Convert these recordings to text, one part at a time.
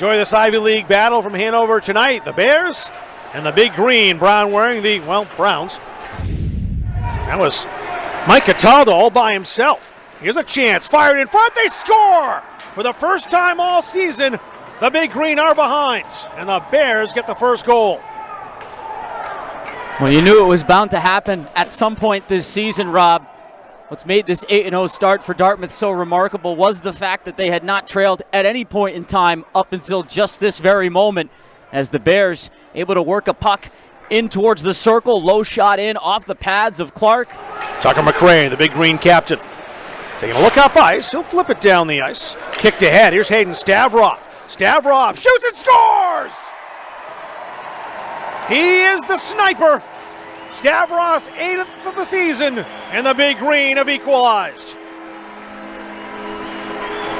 Enjoy this Ivy League battle from Hanover tonight. The Bears and the Big Green. Brown wearing the, Browns. That was Mike Cataldo all by himself. Here's a chance. Fired in front. They score! For the first time all season, the Big Green are behind. And the Bears get the first goal. Well, you knew it was bound to happen at some point this season, Rob. What's made this 8-0 start for Dartmouth so remarkable was the fact that they had not trailed at any point in time up until just this very moment, as the Bears able to work a puck in towards the circle. Low shot in off the pads of Clark. Tucker McRae, the Big Green captain, taking a look up ice. He'll flip it down the ice. Kicked ahead. Here's Hayden Stavroff. Stavroff shoots and scores! He is the sniper. Stavroff's 8th of the season, and the Big Green have equalized.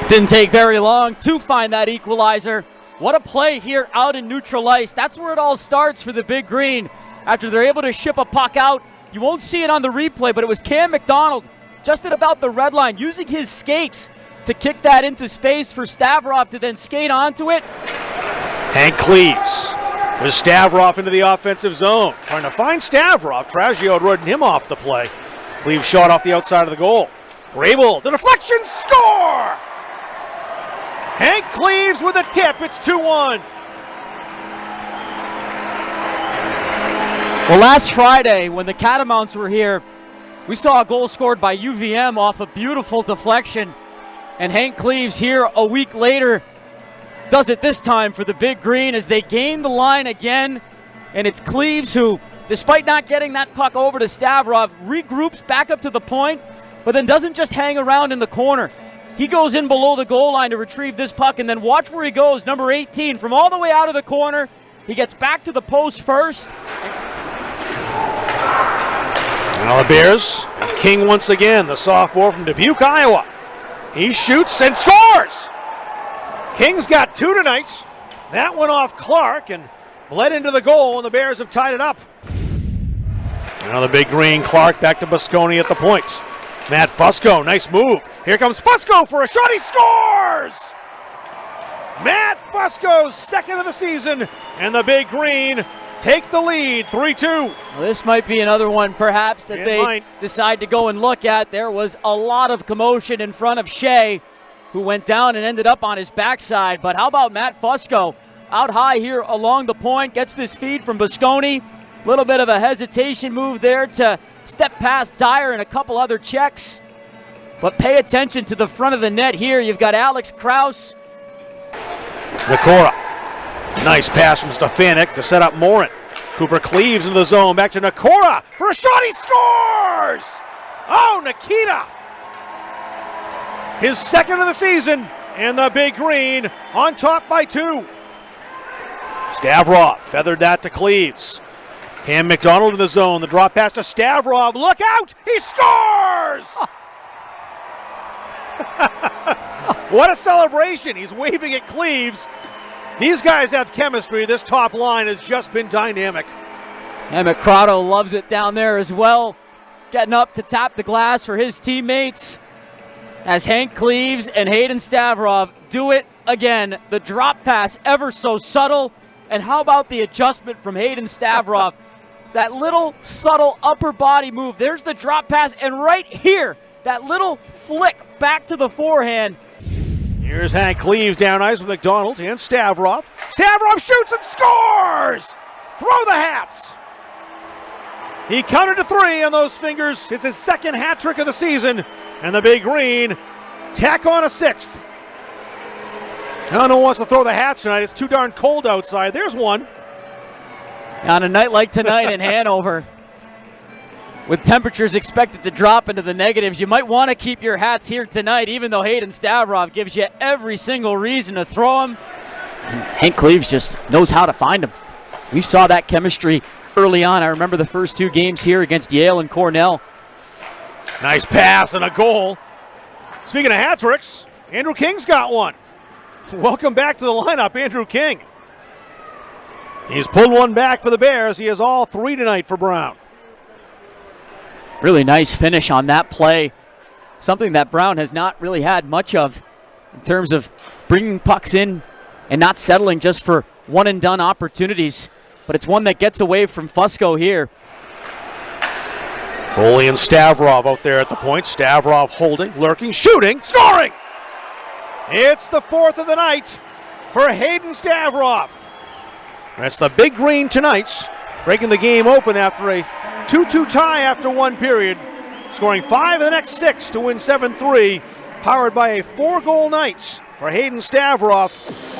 Didn't take very long to find that equalizer. What a play here out in neutral ice. That's where it all starts for the Big Green. After they're able to ship a puck out, you won't see it on the replay, but it was Cam McDonald just at about the red line, using his skates to kick that into space for Stavroff to then skate onto it. Hank Cleaves. There's Stavroff into the offensive zone. Trying to find Stavroff. Tragio had ridden him off the play. Cleaves shot off the outside of the goal. Grable, the deflection, score! Hank Cleaves with a tip. It's 2-1. Well, last Friday when the Catamounts were here, we saw a goal scored by UVM off a beautiful deflection. And Hank Cleaves here a week later does it this time for the Big Green as they gain the line again. And it's Cleaves who, despite not getting that puck over to Stavroff, regroups back up to the point, but then doesn't just hang around in the corner. He goes in below the goal line to retrieve this puck, and then watch where he goes, number 18, from all the way out of the corner. He gets back to the post first. Now the Bears, King once again, the sophomore from Dubuque, Iowa. He shoots and scores! King's got 2 tonight. That went off Clark and bled into the goal, and the Bears have tied it up. Now the Big Green, Clark back to Bosconi at the point. Matt Fusco, nice move. Here comes Fusco for a shot, he scores! Matt Fusco's 2nd of the season, and the Big Green take the lead, 3-2. Well, this might be another one perhaps that they decide to go and look at. There was a lot of commotion in front of Shea, who went down and ended up on his backside. But how about Matt Fusco out high here along the point, gets this feed from Bosconi. A little bit of a hesitation move there to step past Dyer and a couple other checks. But pay attention to the front of the net here. You've got Alex Krause. Nakora. Nice pass from Stefanik to set up Morin. Cooper Cleaves into the zone. Back to Nakora for a shot. He scores! Oh, Nikita! His 2nd of the season, and the Big Green on top by 2. Stavroff feathered that to Cleaves. Cam McDonald in the zone. The drop pass to Stavroff. Look out! He scores! What a celebration. He's waving at Cleaves. These guys have chemistry. This top line has just been dynamic. And McCrotto loves it down there as well. Getting up to tap the glass for his teammates. As Hank Cleaves and Hayden Stavroff do it again. The drop pass ever so subtle. And how about the adjustment from Hayden Stavroff? That little subtle upper body move. There's the drop pass, and right here, that little flick back to the forehand. Here's Hank Cleaves down ice with McDonald and Stavroff. Stavroff shoots and scores! Throw the hats! He counted to 3 on those fingers. It's his 2nd hat trick of the season. And the Big Green tack on a 6th. I don't know who wants to throw the hats tonight. It's too darn cold outside. There's one. On a night like tonight in Hanover, with temperatures expected to drop into the negatives, you might want to keep your hats here tonight, even though Hayden Stavroff gives you every single reason to throw them. Hank Cleaves just knows how to find them. We saw that chemistry early on. I remember the first 2 games here against Yale and Cornell. Nice pass and a goal. Speaking of hat tricks, Andrew King's got one. Welcome back to the lineup, Andrew King. He's pulled one back for the Bears. He has all 3 tonight for Brown. Really nice finish on that play. Something that Brown has not really had much of in terms of bringing pucks in and not settling just for one-and-done opportunities. But it's one that gets away from Fusco here. Foley and Stavrov out there at the point. Stavrov holding, lurking, shooting, scoring! It's the fourth of the night for Hayden Stavrov. That's the big green tonight, breaking the game open after a 2-2 tie after one period, scoring 5 of the next 6 to win 7-3, powered by a 4-goal night for Hayden Stavrov.